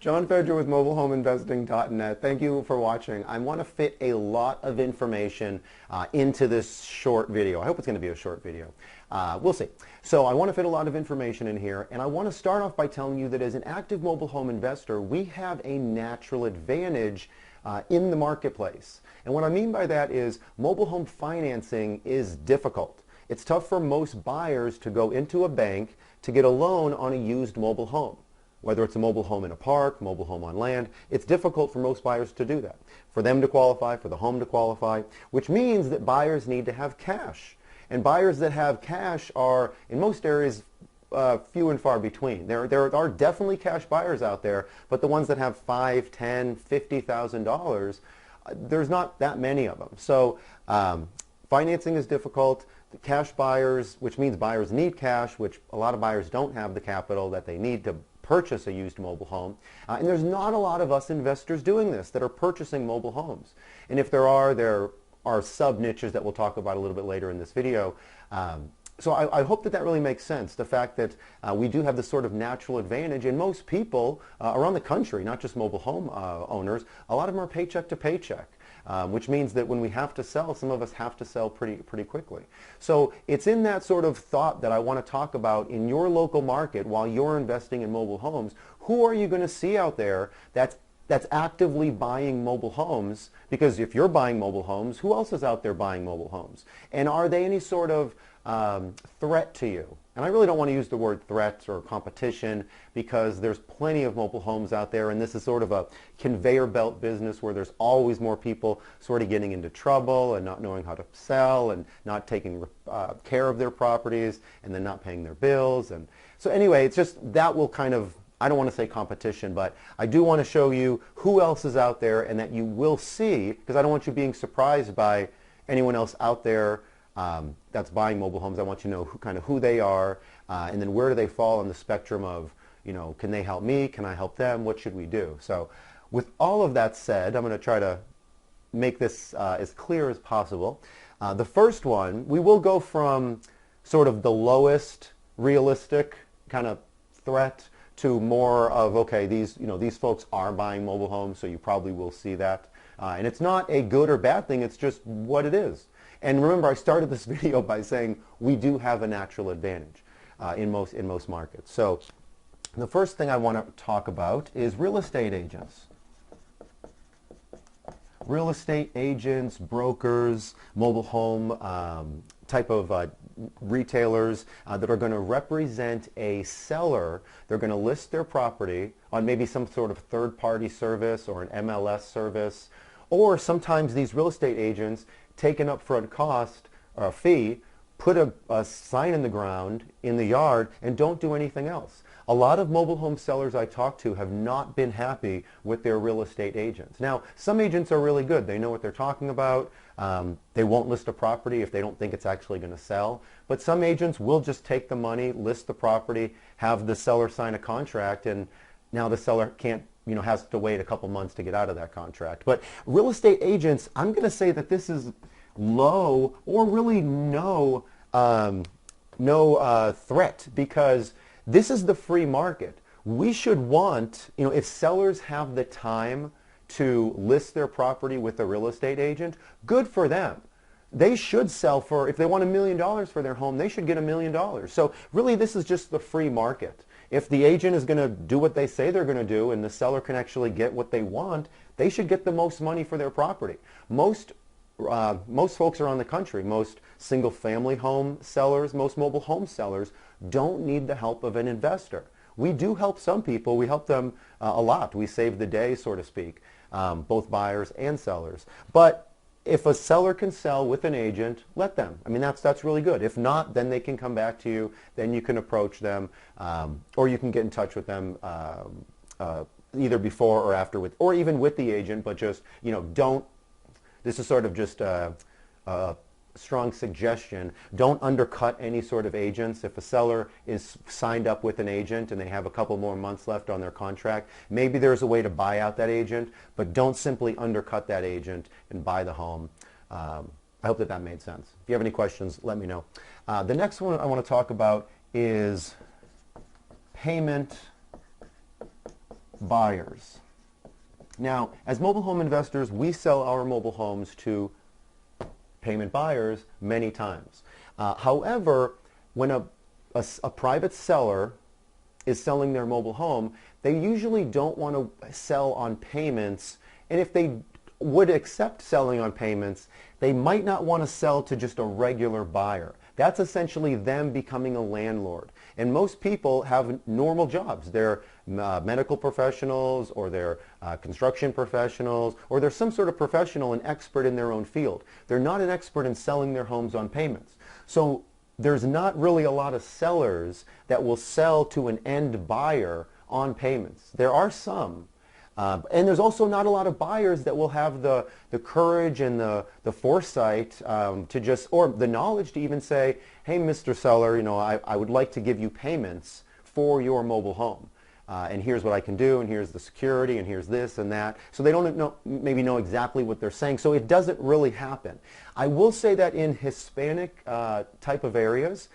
John Fedro with mobilehomeinvesting.net. Thank you for watching. I want to fit a lot of information into this short video. I hope it's going to be a short video. We'll see. So I want to fit a lot of information in here, and I want to start off by telling you that as an active mobile home investor, we have a natural advantage in the marketplace. And what I mean by that is mobile home financing is difficult. It's tough for most buyers to go into a bank to get a loan on a used mobile home. Whether it's a mobile home in a park, mobile home on land, it's difficult for most buyers to do that. For them to qualify, for the home to qualify, which means that buyers need to have cash. And buyers that have cash are, in most areas, few and far between. There are definitely cash buyers out there, but the ones that have $5,000, $10,000, $50,000, there's not that many of them. So financing is difficult. The cash buyers, which means buyers need cash, which a lot of buyers don't have the capital that they need to purchase a used mobile home. And there's not a lot of us investors doing this that are purchasing mobile homes. And if there are sub-niches that we'll talk about a little bit later in this video. So I hope that really makes sense, the fact that we do have this sort of natural advantage, and most people around the country, not just mobile home owners, a lot of them are paycheck to paycheck. Which means that when we have to sell, some of us have to sell pretty quickly. So it's in that sort of thought that I want to talk about in your local market while you're investing in mobile homes. Who are you going to see out there that's actively buying mobile homes? Because if you're buying mobile homes, who else is out there buying mobile homes? And are they any sort of threat to you? And I really don't want to use the word threat or competition, because there's plenty of mobile homes out there, and this is sort of a conveyor belt business where there's always more people sort of getting into trouble and not knowing how to sell and not taking care of their properties and then not paying their bills. And so anyway, it's just that will kind of, I don't want to say competition, but I do want to show you who else is out there and that you will see, because I don't want you being surprised by anyone else out there that's buying mobile homes. I want you to know who they are, and then where do they fall on the spectrum of, can they help me? Can I help them? What should we do? So with all of that said, I'm going to try to make this as clear as possible. The first one, we will go from sort of the lowest realistic kind of threat to more of, okay, these folks are buying mobile homes, so you probably will see that. And it's not a good or bad thing, it's just what it is. And remember, I started this video by saying we do have a natural advantage in most markets. So the first thing I want to talk about is real estate agents. Real estate agents, brokers, mobile home type of retailers that are going to represent a seller. They're going to list their property on maybe some sort of third-party service or an MLS service, or sometimes these real estate agents take an upfront cost or a fee, put a sign in the ground in the yard, and don't do anything else. A lot of mobile home sellers I talk to have not been happy with their real estate agents. Now, some agents are really good. They know what they're talking about. They won't list a property if they don't think it's actually going to sell. But some agents will just take the money, list the property, have the seller sign a contract, and now the seller has to wait a couple months to get out of that contract. But real estate agents, I'm going to say that this is low or really no threat, because this is the free market. We should want, if sellers have the time to list their property with a real estate agent, good for them. They should sell for, if they want $1 million for their home, they should get $1 million. So really, this is just the free market. If the agent is going to do what they say they're going to do and the seller can actually get what they want, they should get the most money for their property. Most folks around the country, most single-family home sellers, most mobile home sellers don't need the help of an investor. We do help some people. We help them a lot. We save the day, so to speak, both buyers and sellers. But if a seller can sell with an agent, let them. I mean, that's really good. If not, then they can come back to you. Then you can approach them, or you can get in touch with them either before or after, or even with the agent. But just don't. This is sort of just a strong suggestion. Don't undercut any sort of agents. If a seller is signed up with an agent and they have a couple more months left on their contract, maybe there's a way to buy out that agent, but don't simply undercut that agent and buy the home. I hope that made sense. If you have any questions, let me know. The next one I want to talk about is payment buyers. Now, as mobile home investors, we sell our mobile homes to payment buyers many times. However, when a private seller is selling their mobile home, they usually don't want to sell on payments, and if they would accept selling on payments, they might not want to sell to just a regular buyer. That's essentially them becoming a landlord. And most people have normal jobs. They're medical professionals, or they're construction professionals, or they're some sort of professional and expert in their own field. They're not an expert in selling their homes on payments. So there's not really a lot of sellers that will sell to an end buyer on payments. There are some. And there's also not a lot of buyers that will have the courage and the foresight to just, or the knowledge to even say, hey, Mr. Seller, I would like to give you payments for your mobile home. And here's what I can do, and here's the security, and here's this and that. So they don't maybe know exactly what they're saying. So it doesn't really happen. I will say that in Hispanic type of areas,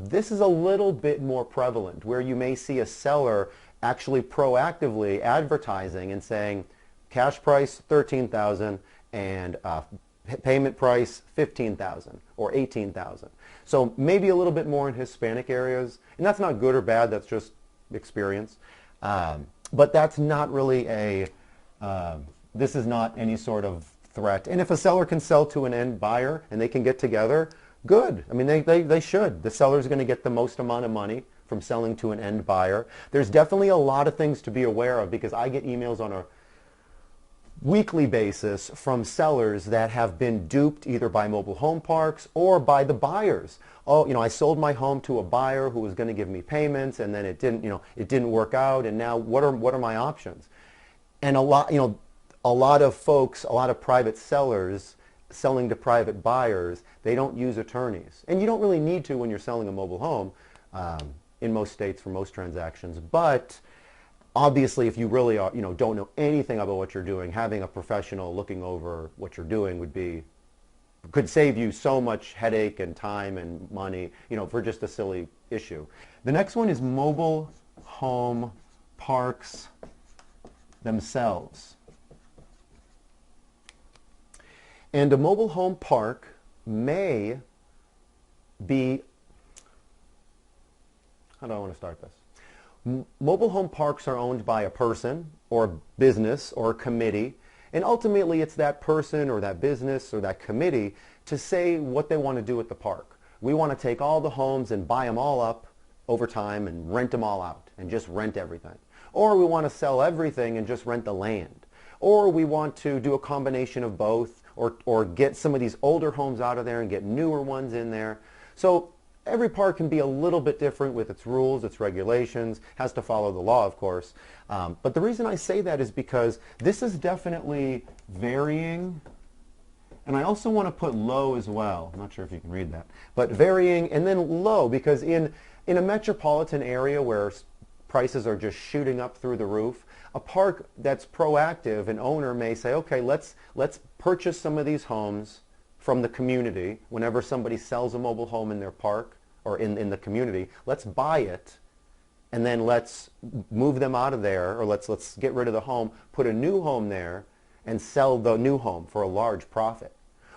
this is a little bit more prevalent, where you may see a seller actually proactively advertising and saying cash price $13,000 and payment price $15,000 or $18,000. So maybe a little bit more in Hispanic areas, and that's not good or bad, that's just experience. But that's not really this is not any sort of threat. And if a seller can sell to an end buyer and they can get together, good. I mean, they should. The seller's going to get the most amount of money from selling to an end buyer. There's definitely a lot of things to be aware of, because I get emails on a weekly basis from sellers that have been duped either by mobile home parks or by the buyers. Oh, I sold my home to a buyer who was going to give me payments, and then it didn't work out, and now what are my options? And a lot of folks, a lot of private sellers selling to private buyers, they don't use attorneys. And you don't really need to when you're selling a mobile home in most states for most transactions. But obviously, if you really are, don't know anything about what you're doing, having a professional looking over what you're doing could save you so much headache and time and money, for just a silly issue. The next one is mobile home parks themselves. And a mobile home park may be, how do I want to start this? Mobile home parks are owned by a person or a business or a committee, and ultimately it's that person or that business or that committee to say what they want to do with the park. We want to take all the homes and buy them all up over time and rent them all out and just rent everything. Or we want to sell everything and just rent the land. Or we want to do a combination of both, or get some of these older homes out of there and get newer ones in there. So every park can be a little bit different with its rules, its regulations, has to follow the law, of course. But the reason I say that is because this is definitely varying. And I also want to put low as well. I'm not sure if you can read that. But varying and then low, because in a metropolitan area where prices are just shooting up through the roof, a park that's proactive, an owner may say, okay, let's purchase some of these homes from the community. Whenever somebody sells a mobile home in their park or in the community, let's buy it, and then let's move them out of there, or let's get rid of the home, put a new home there, and sell the new home for a large profit.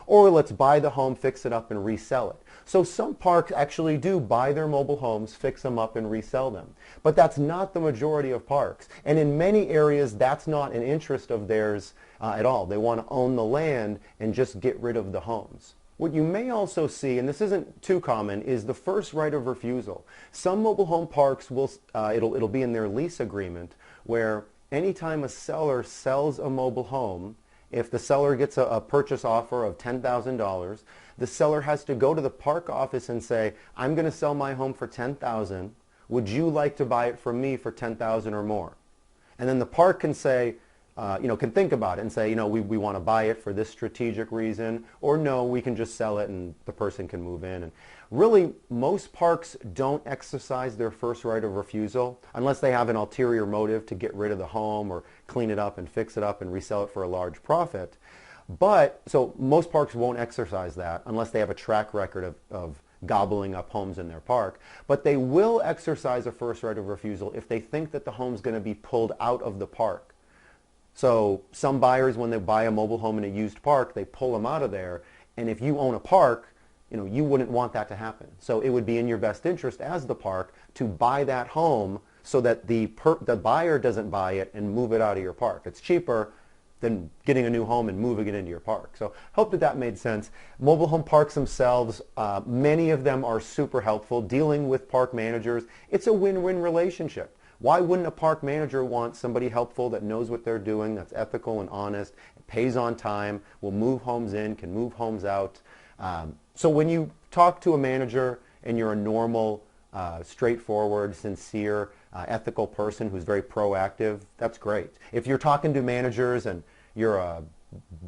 Or let's buy the home, fix it up, and resell it. So some parks actually do buy their mobile homes, fix them up, and resell them. But that's not the majority of parks. And in many areas, that's not an interest of theirs at all. They want to own the land and just get rid of the homes. What you may also see, and this isn't too common, is the first right of refusal. Some mobile home parks will, it'll be in their lease agreement, where anytime a seller sells a mobile home, if the seller gets a purchase offer of $10,000, the seller has to go to the park office and say, I'm going to sell my home for $10,000. Would you like to buy it from me for $10,000 or more? And then the park can say, can think about it and say, we want to buy it for this strategic reason, or no, we can just sell it and the person can move in. And really, most parks don't exercise their first right of refusal unless they have an ulterior motive to get rid of the home or clean it up and fix it up and resell it for a large profit. But, so most parks won't exercise that unless they have a track record of gobbling up homes in their park, but they will exercise a first right of refusal if they think that the home's going to be pulled out of the park. So some buyers, when they buy a mobile home in a used park, they pull them out of there, and if you own a park, you wouldn't want that to happen. So it would be in your best interest as the park to buy that home so that the buyer doesn't buy it and move it out of your park. It's cheaper than getting a new home and moving it into your park. So hope that made sense. Mobile home parks themselves, many of them are super helpful. Dealing with park managers, it's a win-win relationship. Why wouldn't a park manager want somebody helpful that knows what they're doing, that's ethical and honest, pays on time, will move homes in, can move homes out? So when you talk to a manager and you're a normal, straightforward, sincere, ethical person who's very proactive, that's great. If you're talking to managers and you're a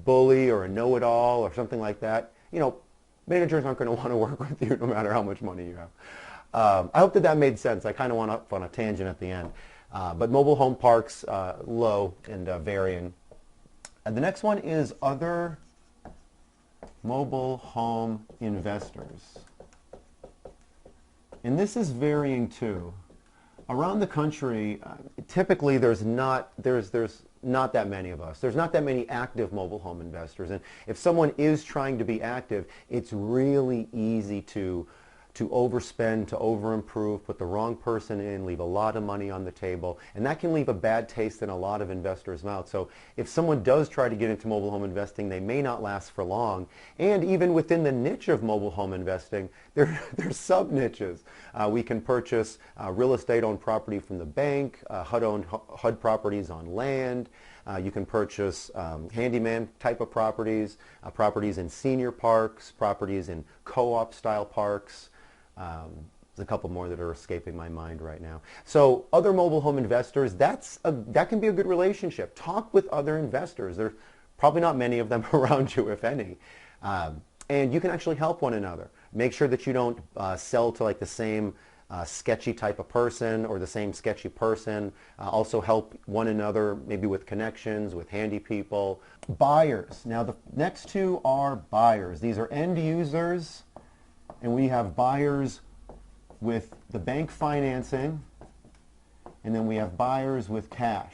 bully or a know-it-all or something like that, managers aren't going to want to work with you no matter how much money you have. I hope that made sense. I kind of went off on a tangent at the end. But mobile home parks, low and varying. And the next one is other mobile home investors. And this is varying too. Around the country, typically there's not that many of us. There's not that many active mobile home investors. And if someone is trying to be active, it's really easy to overspend, to overimprove, put the wrong person in, leave a lot of money on the table, and that can leave a bad taste in a lot of investors' mouths. So if someone does try to get into mobile home investing, they may not last for long. And even within the niche of mobile home investing, there's sub-niches. We can purchase real estate-owned property from the bank, HUD properties on land. You can purchase handyman type of properties, properties in senior parks, properties in co-op style parks. There's a couple more that are escaping my mind right now. So other mobile home investors, that can be a good relationship. Talk with other investors. There's probably not many of them around you, if any. And you can actually help one another. Make sure that you don't sell to like the same sketchy type of person or the same sketchy person. Also help one another maybe with connections, with handy people. Buyers. Now the next two are buyers. These are end users, and we have buyers with the bank financing, and then we have buyers with cash.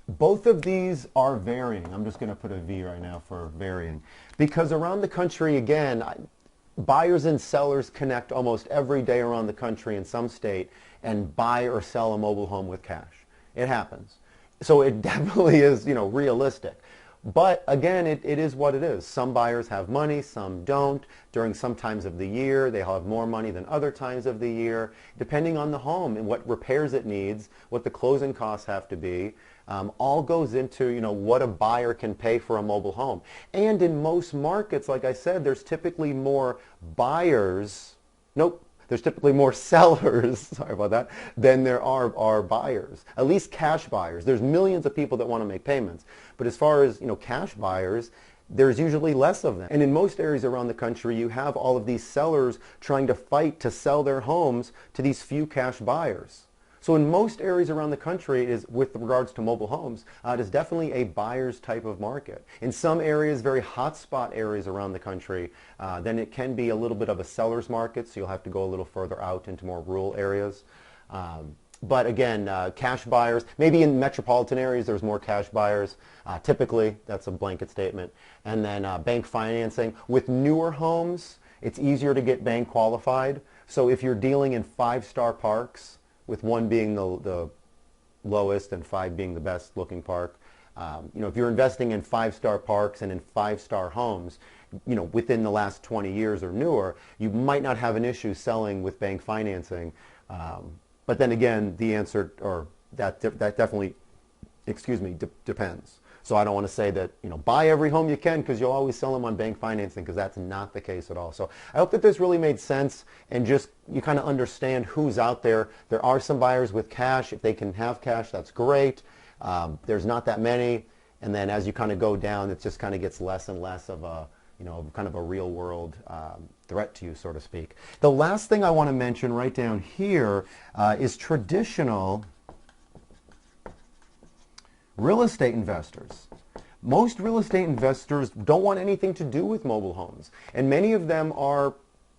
Both of these are varying. I'm just going to put a V right now for varying. Because around the country, again, buyers and sellers connect almost every day around the country in some state and buy or sell a mobile home with cash. It happens. So it definitely is, realistic. But again, it is what it is. Some buyers have money, some don't. During some times of the year, they have more money than other times of the year, depending on the home and what repairs it needs, what the closing costs have to be. All goes into what a buyer can pay for a mobile home. And in most markets, like I said, there's typically more buyers. There's typically more sellers, sorry about that, than there are buyers. At least cash buyers. There's millions of people that want to make payments. But as far as cash buyers, there's usually less of them. And in most areas around the country, you have all of these sellers trying to fight to sell their homes to these few cash buyers. So in most areas around the country, it is, with regards to mobile homes, it is definitely a buyer's type of market. In some areas, very hotspot areas around the country, then it can be a little bit of a seller's market, so you'll have to go a little further out into more rural areas. But again, cash buyers, maybe in metropolitan areas there's more cash buyers. Typically, that's a blanket statement. And then bank financing. With newer homes, it's easier to get bank qualified. So if you're dealing in 5-star parks, with 1 being the lowest and 5 being the best looking park. If you're investing in 5-star parks and in 5-star homes, within the last 20 years or newer, you might not have an issue selling with bank financing. But then again, the answer, or that definitely, depends. So I don't want to say that, buy every home you can because you'll always sell them on bank financing, because that's not the case at all. So I hope that this really made sense and just you kind of understand who's out there. There are some buyers with cash. If they can have cash, that's great. There's not that many. And then as you kind of go down, it just kind of gets less and less of a, kind of a real world threat to you, so to speak. The last thing I want to mention right down here is traditional real estate investors. Most real estate investors don't want anything to do with mobile homes, and many of them are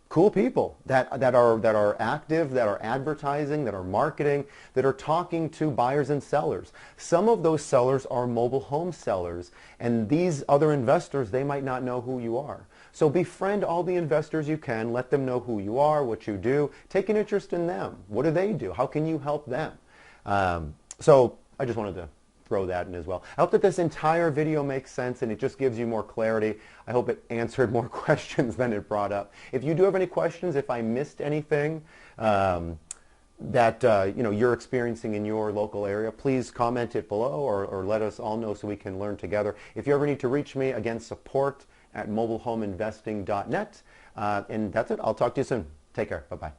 cool people that are active, that are advertising, that are marketing, that are talking to buyers and sellers. Some of those sellers are mobile home sellers, and these other investors, they might not know who you are. So befriend all the investors you can, let them know who you are, what you do, take an interest in them. What do they do? How can you help them? So I just wanted to throw that in as well. I hope that this entire video makes sense and it just gives you more clarity. I hope it answered more questions than it brought up. If you do have any questions, if I missed anything that you're experiencing in your local area, please comment it below or let us all know so we can learn together. If you ever need to reach me, again, support@mobilehomeinvesting.net. And that's it. I'll talk to you soon. Take care. Bye-bye.